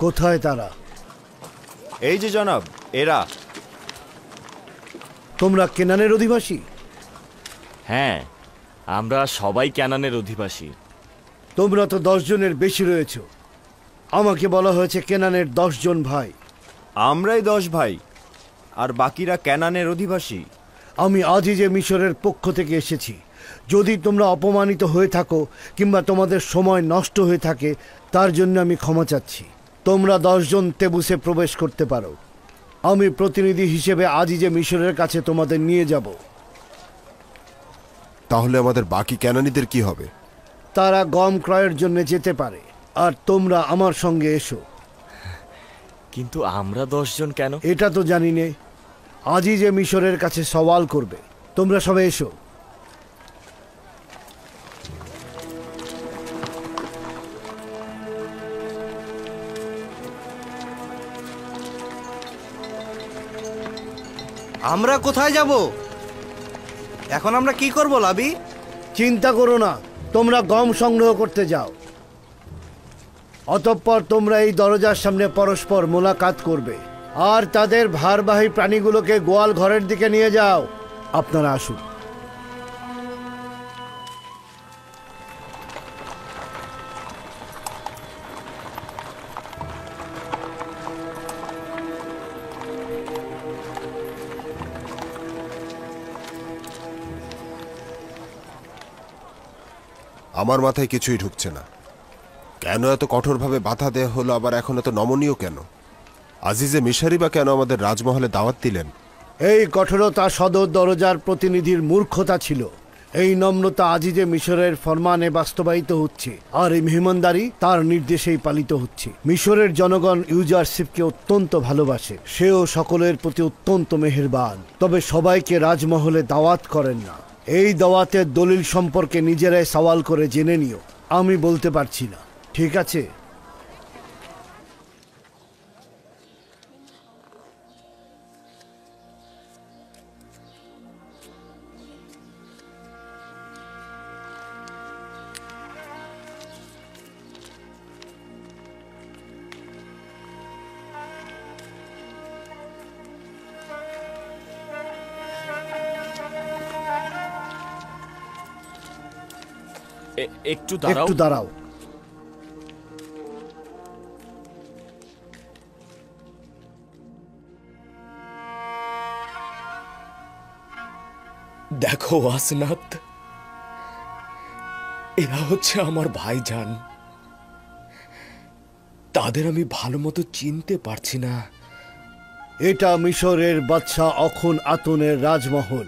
কোথায় তারা? এই যে জনাব, এরা। তোমরা কেনানের অধিবাসী? হ্যাঁ, আমরা সবাই ক্যানানের অধিবাসী। তোমরা তো 10 জনের বেশি রয়েছ। আমাকে বলা হয়েছে কেনানের 10 জন ভাই। আমরাই 10 ভাই, আর বাকিরা ক্যানানের অধিবাসী। আমি আজই যে মিশরের পক্ষ থেকে এসেছি। যদি তোমরা অপমানিত হয়ে থাকো কিংবা তোমাদের সময় নষ্ট হয়ে থাকে, তার জন্য আমি ক্ষমা চাচ্ছি। তোমরা 10 জন তেবুসে প্রবেশ করতে পারো। আমি প্রতিনিধি হিসেবে আজই যে মিশরের কাছে তোমাদের নিয়ে যাব। তাহলে আমাদের বাকি ক্যানানীদের কি হবে? তারা গম ক্রয়ের জন্য যেতে পারে, আর তোমরা আমার সঙ্গে এসো। কিন্তু আমরা 10 জন কেন? এটা তো জানি নে। আজই যে মিশরের কাছে সওয়াল করবে। তোমরা সবাই এসো। আমরা কোথায় যাব? এখন আমরা কি করব লাবি? চিন্তা করো না, তোমরা গম সংগ্রহ করতে যাও। অতঃপর তোমরা এই দরজার সামনে পরস্পর মোলাকাত করবে, আর তাদের ভারবাহী প্রাণীগুলোকে গোয়াল ঘরের দিকে নিয়ে যাও। আপনারা আসুন। আমার মাথায় কিছুই ঢুকছে না। কেন এত কঠোরভাবে বাধা দেয়া হলো, আবার এখন এত নমনীয় কেন? আজিজে মিশরি বা কেন আমাদের রাজমহলে দাওয়াত দিলেন? এই কঠোরতা সদর দরজার প্রতিনিধির মূর্খতা ছিল। এই নম্রতা আজিজে মিশরের ফরমানে বাস্তবায়িত হচ্ছে, আর এই মেহমানদারি তার নির্দেশেই পালিত হচ্ছে। মিশরের জনগণ ইউজারশিপকে অত্যন্ত ভালোবাসে। সেও সকলের প্রতি অত্যন্ত মেহেরবান। তবে সবাইকে রাজমহলে দাওয়াত করেন না। এই দাওয়াতের দলিল সম্পর্কে নিজেরাই সওয়াল করে জেনে নিও। আমি বলতে পারছি না, ঠিক আছে? একটু দাঁড়াও। একটু দাঁড়াও। দেখো ওয়াসনাত, এরা হচ্ছে আমার ভাইজান। তাদের আমি ভালো মতো চিনতে পারছি না। এটা মিশরের বাদশাহ অখন আতনের রাজমহল।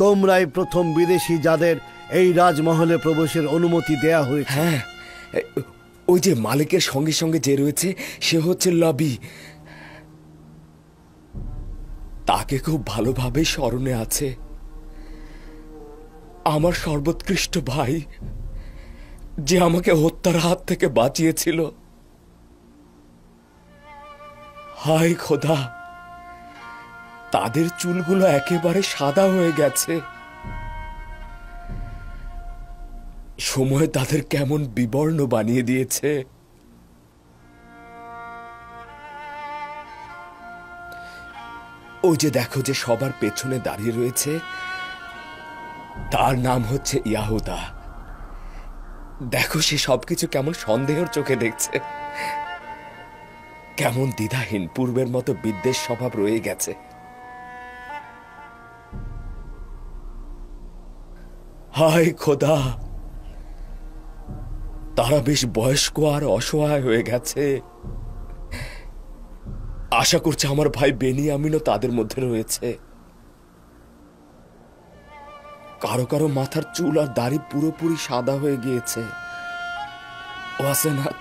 তোমরাই প্রথম বিদেশি যাদের এই রাজমহলে প্রবেশের অনুমতি দেয়া হয়েছে। হ্যাঁ, ওই যে মালিকের সঙ্গে সঙ্গে যে রয়েছে সে হচ্ছে লাবি। তাকে খুব ভালোভাবে স্মরণে আছে। আমার সর্বোৎকৃষ্ট ভাই, যে আমাকে হত্যার হাত থেকে বাঁচিয়েছিল। হায় খোদা, তাদের চুলগুলো একেবারে সাদা হয়ে গেছে। সময় তাদের কেমন বিবর্ণ বানিয়ে দিয়েছে। ওই যে দেখো, যে সবার পেছনে দাঁড়িয়ে রয়েছে, তার নাম হচ্ছে ইয়াহুদা। দেখো, সে সবকিছু কেমন সন্দেহের চোখে দেখছে, কেমন দ্বিধাহীন, পূর্বের মতো বিদ্বেষ স্বভাব রয়ে গেছে। হায় খোদা, তারা বেশ বয়স্ক আর অসহায় হয়ে গেছে। আশা করছি আমার ভাই বেনিয়ামিনও তাদের মধ্যে রয়েছে। কারো কারো মাথার চুল আর দাড়ি পুরোপুরি সাদা হয়ে গিয়েছে। ওয়াসেনাত,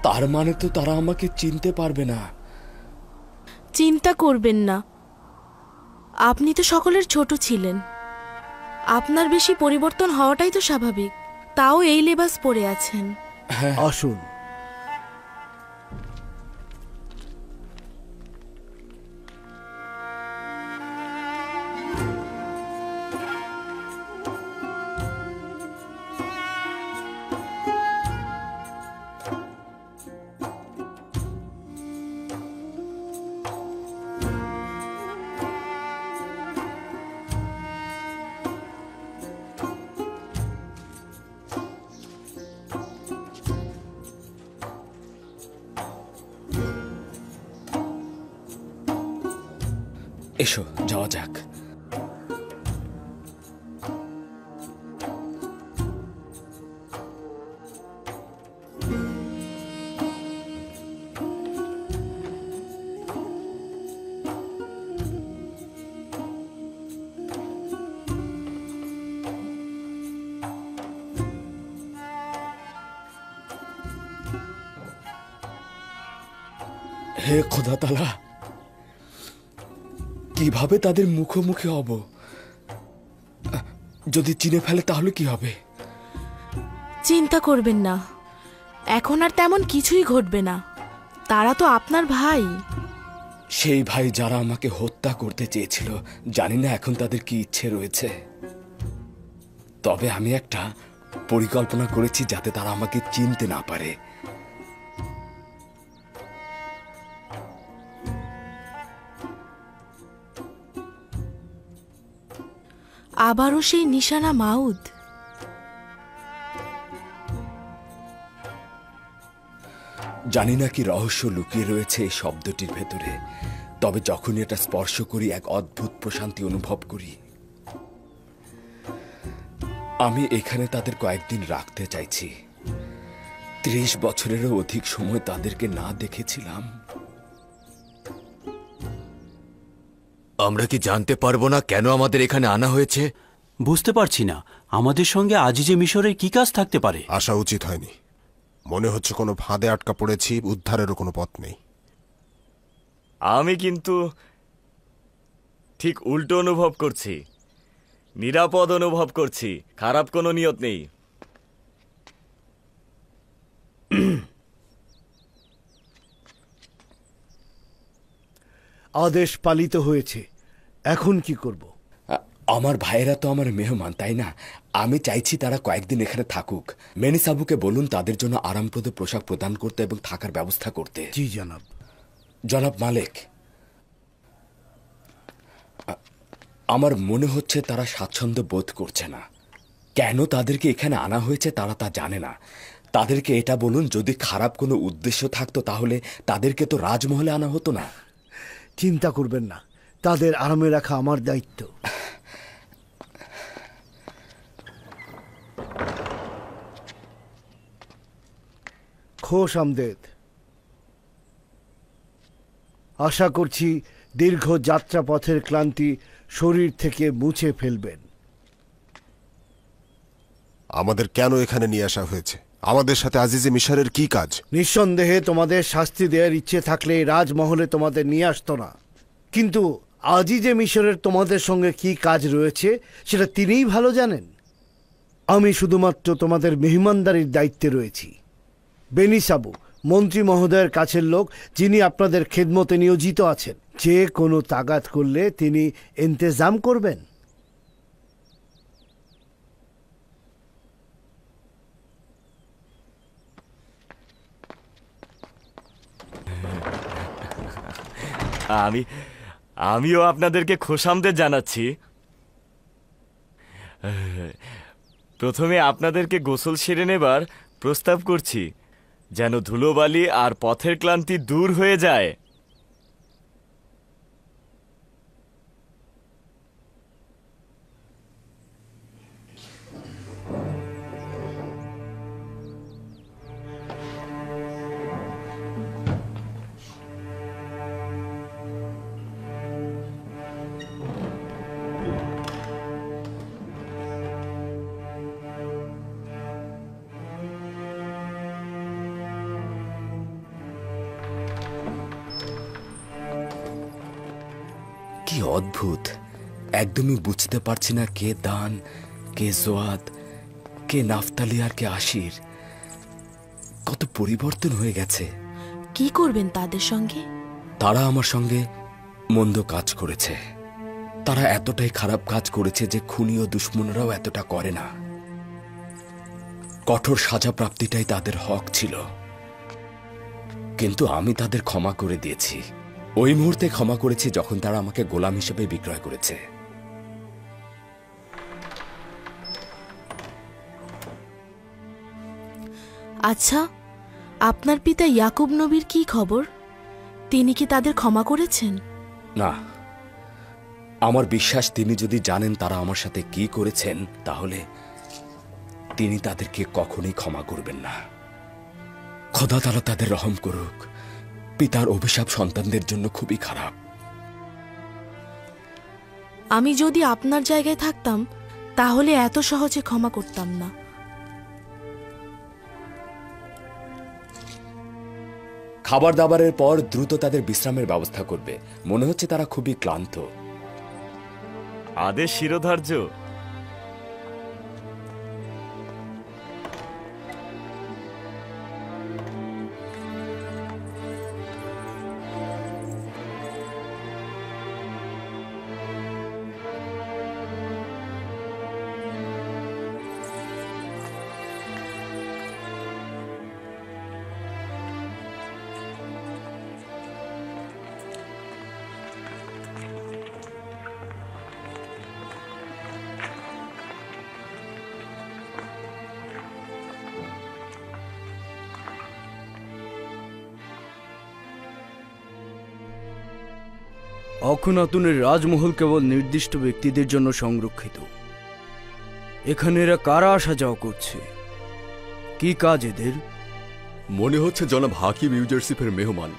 তার মানে তো তারা আমাকে চিনতে পারবে না। চিন্তা করবেন না, আপনি তো সকলের ছোট ছিলেন। আপনার বেশি পরিবর্তন হওয়াটাই তো স্বাভাবিক। তাও এই লেবাস পরে আছেন। আসুন। এসো যাওয়া যাক। হে খোদা তাআলা, কিভাবে তাদের মুখোমুখি হব? যদি চিনে ফেলে তাহলে কি হবে? চিন্তা করবেন না, এখন আর তেমন কিছুই ঘটবে না। তারা তো আপনার ভাই। সেই ভাই যারা আমাকে হত্যা করতে চেয়েছিল, জানি না এখন তাদের কি ইচ্ছে রয়েছে। তবে আমি একটা পরিকল্পনা করেছি যাতে তারা আমাকে চিনতে না পারে। আবারও সেই নিশানা মাউদ। জানি না কি রহস্য লুকিয়ে রয়েছে এই শব্দটির ভেতরে, তবে যখনই এটা স্পর্শ করি এক অদ্ভুত প্রশান্তি অনুভব করি। আমি এখানে তাদের কয়েকদিন রাখতে চাইছি। 30 বছরেরও অধিক সময় তাদেরকে না দেখেছিলাম। আমরা কি জানতে পারবো না কেন আমাদের এখানে আনা হয়েছে? বুঝতে পারছি না আমাদের সঙ্গে আজিজে মিশরের কি কাজ থাকতে পারে। আসা উচিত হয়নি। মনে হচ্ছে কোনো ফাঁদে আটকা পড়েছি, উদ্ধারেরও কোনো পথ নেই। আমি কিন্তু ঠিক উল্টো অনুভব করছি। নিরাপদ অনুভব করছি, খারাপ কোনো নিয়ত নেই। আদেশ পালিত হয়েছে, এখন কি করব? আমার ভাইয়েরা তো আমার মেহমান, তাই না? আমি চাইছি তারা কয়েকদিন এখানে থাকুক। মেনিসাবুকে বলুন তাদের জন্য আরামপ্রদ পোশাক প্রদান করতে এবং থাকার ব্যবস্থা করতে। জি জনাব। জনাব মালিক, আমার মনে হচ্ছে তারা স্বাচ্ছন্দ্য বোধ করছে না। কেন তাদেরকে এখানে আনা হয়েছে তারা তা জানে না। তাদেরকে এটা বলুন, যদি খারাপ কোনো উদ্দেশ্য থাকতো তাহলে তাদেরকে তো রাজমহলে আনা হতো না। চিন্তা করবেন না, তাদের আরামে রাখা আমার দায়িত্ব। খোশ আমদেদ। আশা করছি দীর্ঘ যাত্রাপথের ক্লান্তি শরীর থেকে মুছে ফেলবেন। আমাদের কেন এখানে নিয়ে আসা হয়েছে? আমাদের সাথে আজিজে মিশরের কি কাজ? নিঃসন্দেহে তোমাদের শাস্তি দেওয়ার ইচ্ছে থাকলে রাজমহলে তোমাদের নিয়ে আসতো না, কিন্তু আজিজে মিশরের তোমাদের সঙ্গে কি কাজ রয়েছে সেটা তিনিই ভালো জানেন। আমি শুধুমাত্র তোমাদের মেহমানদারির দায়িত্বে রয়েছি। বেনিসাবু মন্ত্রী মহোদয়ের কাছের লোক, যিনি আপনাদের খেদমতে নিয়োজিত আছেন। যে কোনো তাগাদ করলে তিনি ইন্তেজাম করবেন। আমিও আপনাদেরকে খোশামদের জানাচ্ছি। প্রথমে আপনাদেরকে গোসল সেরে নেবার প্রস্তাব করছি, যেন ধুলোবালি আর পথের ক্লান্তি দূর হয়ে যায়। কি অদ্ভুত! একদমই বুঝতে পারছি না কে দান, কে জোয়াদ, কে নাফতালি আর কে আশির। কত পরিবর্তন হয়ে গেছে। কি করবেন তাদের সঙ্গে? তারা আমার সঙ্গে মন্দ কাজ করেছে। তারা এতটাই খারাপ কাজ করেছে যে খুনি ও দুশ্মনরাও এতটা করে না। কঠোর সাজা প্রাপ্তিটাই তাদের হক ছিল, কিন্তু আমি তাদের ক্ষমা করে দিয়েছি। ওই মুহূর্তে ক্ষমা করেছি যখন তারা আমাকে গোলাম হিসেবে বিক্রয় করেছে। আচ্ছা, আপনার পিতা ইয়াকুব নবীর কি খবর? তিনি কি তাদের ক্ষমা করেছেন? না, আমার বিশ্বাস তিনি যদি জানেন তারা আমার সাথে কি করেছেন, তাহলে তিনি তাদেরকে কখনোই ক্ষমা করবেন না। খোদা তাআলা তাদের রহম করুক। পিতার অভিশাপ সন্তানদের জন্য খুবই খারাপ। আমি যদি আপনার জায়গায় থাকতাম তাহলে এত সহজে ক্ষমা করতাম না। খাবার দাবারের পর দ্রুত তাদের বিশ্রামের ব্যবস্থা করবে। মনে হচ্ছে তারা খুবই ক্লান্ত। আদেশ শিরোধার্য। অখনাতুনের রাজমহল কেবল নির্দিষ্ট ব্যক্তিদের জন্য সংরক্ষিত। এখানে এরা কারা আসা যাওয়া করছে? কি কাজ এদের? মনে হচ্ছে জনাব হাকিম ইউজারশিপের মেহমান।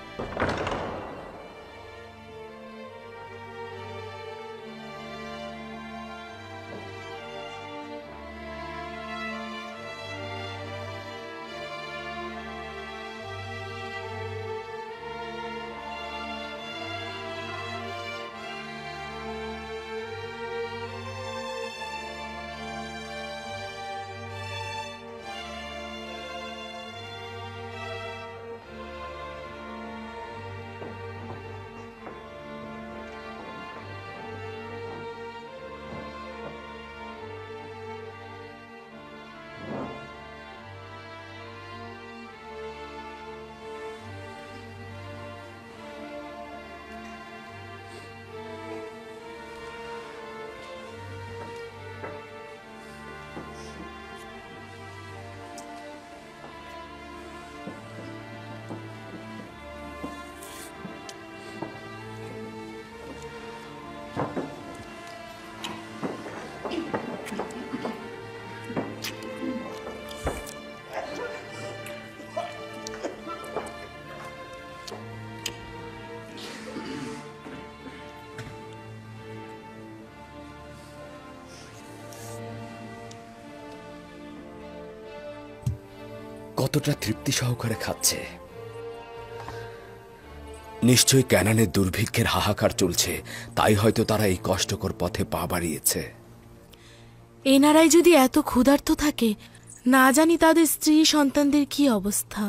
কতটা তৃপ্তি সহকারে খাচ্ছে। নিশ্চয়ই ক্যানানের দুর্ভিক্ষের হাহাকার চলছে, তাই হয়তো তারা এই কষ্টকর পথে পা বাড়িয়েছে। এনারাই যদি এত ক্ষুধার্ত থাকে, না জানি তাদের স্ত্রী সন্তানদের কি অবস্থা।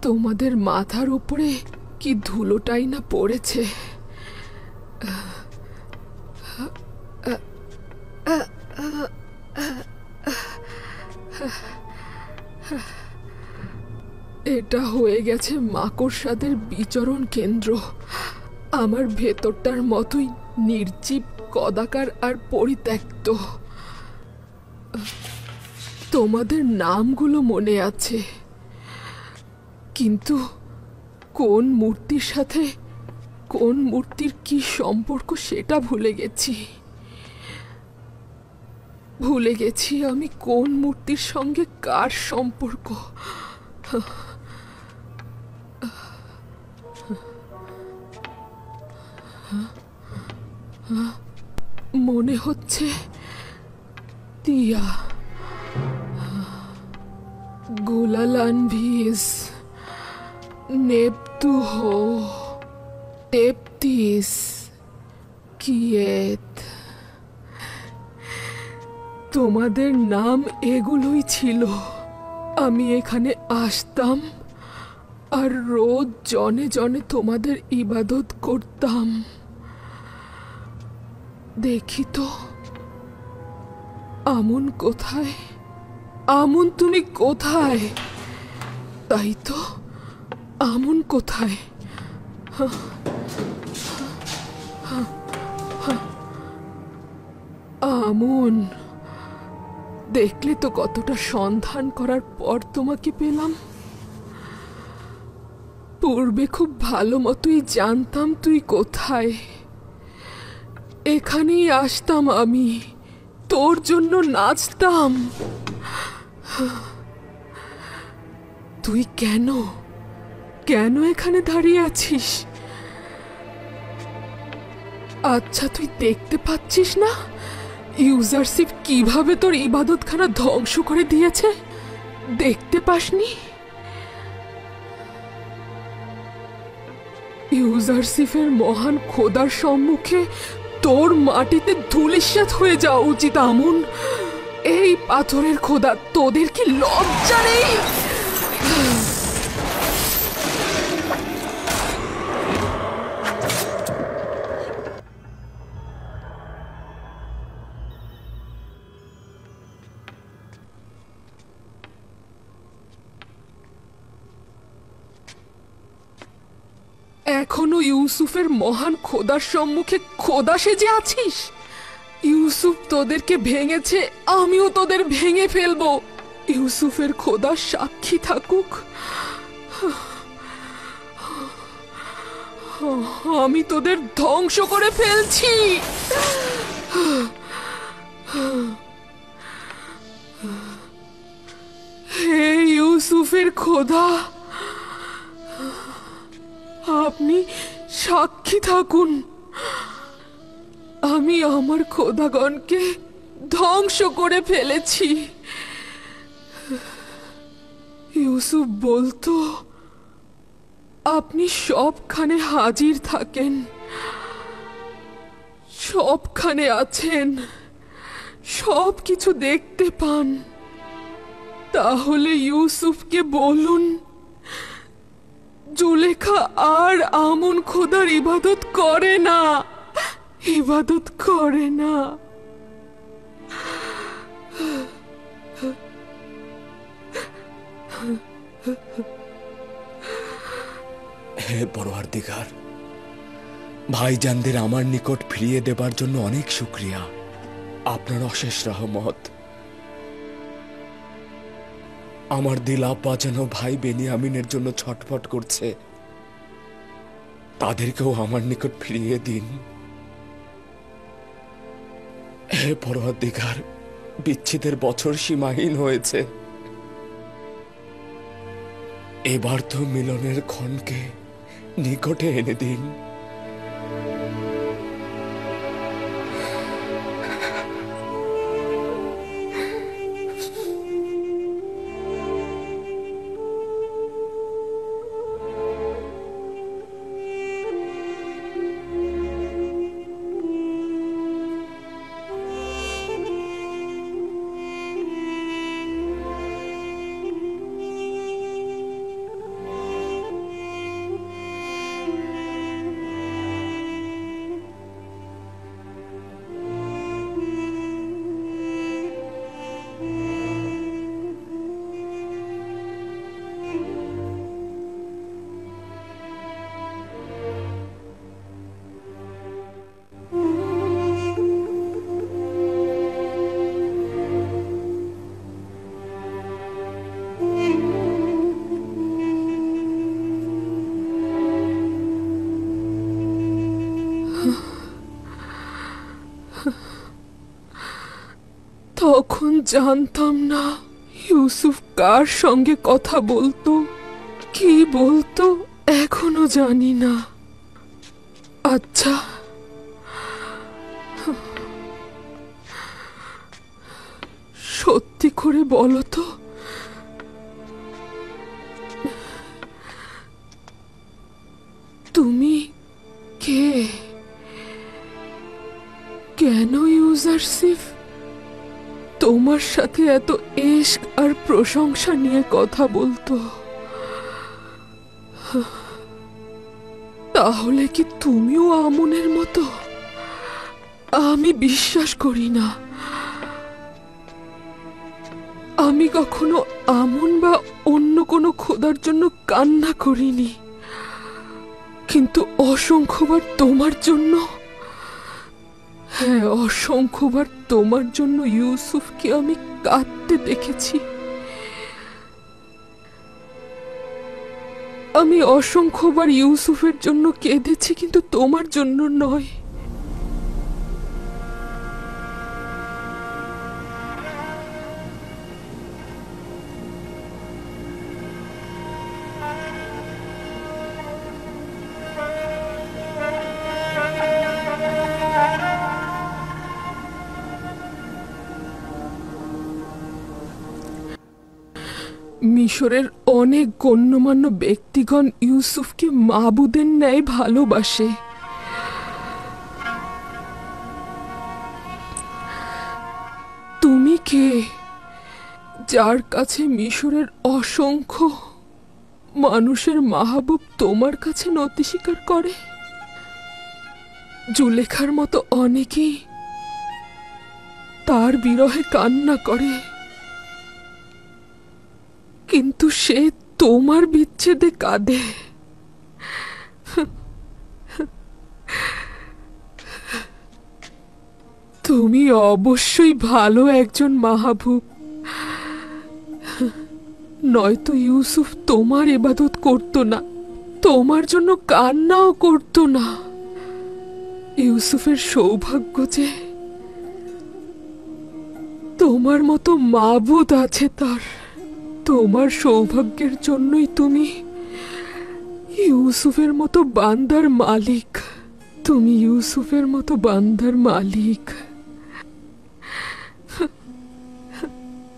তোমাদের মাথার উপরে কি ধুলোটাই না পড়েছে। এটা হয়ে গেছে মাকড়সাদের বিচরণ কেন্দ্র। আমার ভেতরটার মতোই নির্জীব, কদাকার আর পরিত্যক্ত। তোমাদের নামগুলো মনে আছে, কিন্তু কোন মূর্তির সাথে কোন মূর্তির কি সম্পর্ক সেটা ভুলে গেছি। ভুলে গেছি আমি কোন মূর্তির সঙ্গে কার সম্পর্ক। মনে হচ্ছে তিয়া, গোলালানভিস, নেপতুহো, টেপতিস, কিয়েত। তোমাদের নাম এগুলোই ছিল। আমি এখানে আসতাম আর রোজ জনে জনে তোমাদের ইবাদত করতাম। দেখি তো আমন কোথায়। আমন তুমি কোথায়? তাই তো, আমন কোথায়? আমন, দেখলে তো কতটা সন্ধান করার পর তোমাকে পেলাম। পূর্বে খুব ভালো মতোই জানতাম তুই কোথায়। এখানেই আসতাম আমি, তোর জন্য নাচতাম। তুই কেন এখানে দাঁড়িয়ে আছিস? আচ্ছা, তুই দেখতে পাচ্ছিস না ইউজারশিপ কিভাবে তোর ইবাদতখানা ধ্বংস করে দিয়েছে? দেখতে পাসনি? ইউজারশিপের মহান খোদার সম্মুখে তোর মাটিতে ধূলিসাৎ হয়ে যাওয়া উচিত আমন। এই পাথরের খোদা, তোদের কি লজ্জা নেই? এখনো ইউসুফের মহান খোদার সম্মুখে খোদা সেজে আছিস? ইউসুফ তোদেরকে ভেঙেছে, আমিও তোদের ভেঙে ফেলবো। ইউসুফের খোদা সাক্ষী থাকুক, আমি তোদের ধ্বংস করে ফেলছি। হে ইউসুফের খোদা, আপনি সাক্ষী থাকুন, আমি আমার খোদাগণকে ধ্বংস করে ফেলেছি। ইউসুফ বলতো আপনি সবখানে হাজির থাকেন, সবখানে আছেন, সব কিছু দেখতে পান। তাহলে ইউসুফকে বলুন জুলেখা আর আমন খোদার ইবাদত করে না, ইবাদত করে না। হে পরওয়ারদিগার, ভাইজানদের আমার নিকট ফিরিয়ে দেবার জন্য অনেক শুকরিয়া। আপনার অশেষ রহমত। আমার দিল আব্বা যেন ভাই বেনিয়ামিনের জন্য ছটফট করছে, তাদেরকেও আমার নিকট ফিরিয়ে দিন। হে পরওয়ারদিগার, বিচ্ছেদের বছর সীমাহীন হয়েছে, এবার তো মিলনের ক্ষণকে নিকটে এনে দিন। তখন জানতাম না ইউসুফ কার সঙ্গে কথা বলতো, কি বলতো, এখনো জানি না। আচ্ছা, সত্যি করে বলো তো, তুমি কে? কেন ইউজারশিপ তোমার সাথে এত ইশক আর প্রশংসা নিয়ে কথা বলতো? তাহলে কি তুমিও আমনের মতো? আমি বিশ্বাস করি না। আমি কখনো আমন বা অন্য কোনো খোদার জন্য কান্না করিনি, কিন্তু অসংখ্যবার তোমার জন্য, হ্যাঁ অসংখ্যবার তোমার জন্য ইউসুফকে আমি কাঁদতে দেখেছি। আমি অসংখ্যবার ইউসুফের জন্য কেঁদেছি, কিন্তু তোমার জন্য নয়। মিশরের অনেক গণ্যমান্য ব্যক্তিগণ ইউসুফকে মাবুদের ন্যায় ভালোবাসে। তুমি কে, যার কাছে মিশরের অসংখ্য মানুষের মাহবুব তোমার কাছে নতি স্বীকার করে? জুলেখার মতো অনেকেই তার বিরহে কান্না করে, কিন্তু সে তোমার বিচ্ছেদে কাঁদে। তুমি অবশ্যই ভালো একজন মাহবুব, নয়তো ইউসুফ তোমার ইবাদত করত না, তোমার জন্য কান্নাও করত না। ইউসুফের সৌভাগ্য যে তোমার মতো মাবুদ আছে তার। তোমার সৌভাগ্যের জন্যই তুমি ইউসুফের মতো বান্দার মালিক। তুমি ইউসুফের মতো বান্দার মালিক।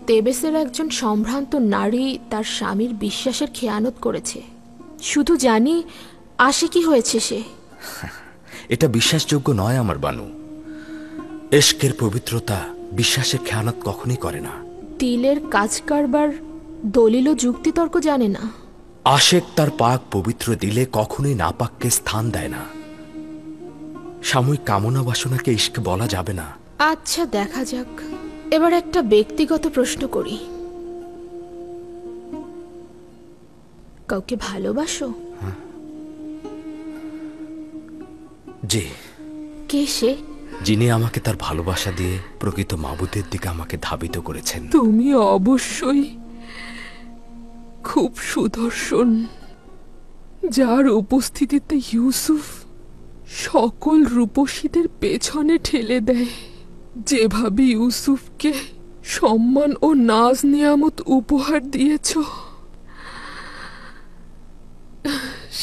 তেবেসের একজন সম্ভ্রান্ত নারী তার স্বামীর বিশ্বাসের খেয়ানত করেছে। শুধু জানি আসে কি হয়েছে সে। এটা বিশ্বাসযোগ্য নয় আমার বানু। এশকের পবিত্রতা বিশ্বাসের খেয়ানত কখনই করে না। তিলের কাজ কারবার দলিল ও যুক্তিতর্ক জানে না। আশেক তার পাক পবিত্র দিলে কখনোই নাপাককে স্থান দেয় না। সাময়িক কামনা বাসনাকে ইশক বলা যাবে না। আচ্ছা দেখা যাক। এবার একটা ব্যক্তিগত প্রশ্ন করি, কাউকে ভালোবাসো? জি। কে সে? যিনি আমাকে তার ভালোবাসা দিয়ে প্রকৃত মাবুদের দিকে আমাকে ধাবিত করেছেন। তুমি অবশ্যই খুব সুদর্শন, যার উপস্থিতিতে ইউসুফ সকল রূপসীদের পেছনে ঠেলে দেয়। যেভাবে ইউসুফকে সম্মান ও নাজ নিয়ামত উপহার দিয়েছ,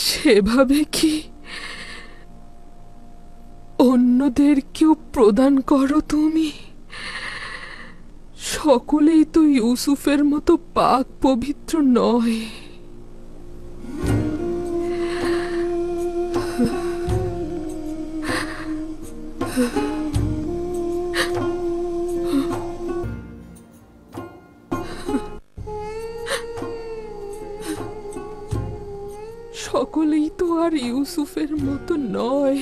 সেভাবে কি অন্যদেরকেও প্রদান করো তুমি? সকলেই তো ইউসুফের মতো পাক পবিত্র নয়। সকলেই তো আর ইউসুফের মতো নয়।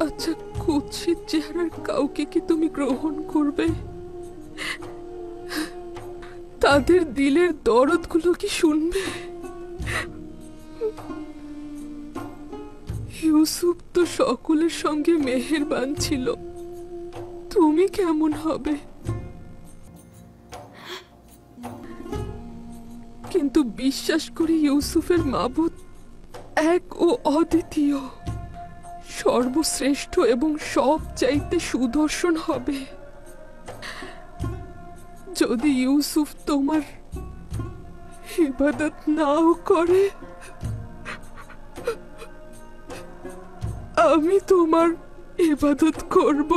আচ্ছা, কুৎসিত চেহারার কাউকে কি তুমি গ্রহণ করবে? তাদের দিলের দরদগুলো কি শুনবে? ইউসুফ তো সকলের সঙ্গে মেহেরবান ছিল, তুমি কেমন হবে? কিন্তু বিশ্বাস করি ইউসুফের মাবুদ এক ও অদ্বিতীয়, সর্বশ্রেষ্ঠ এবং সবচাইতে সুদর্শন হবে। যদি ইউসুফ তোমার ইবাদত নাও করে, আমি তোমার ইবাদত করব।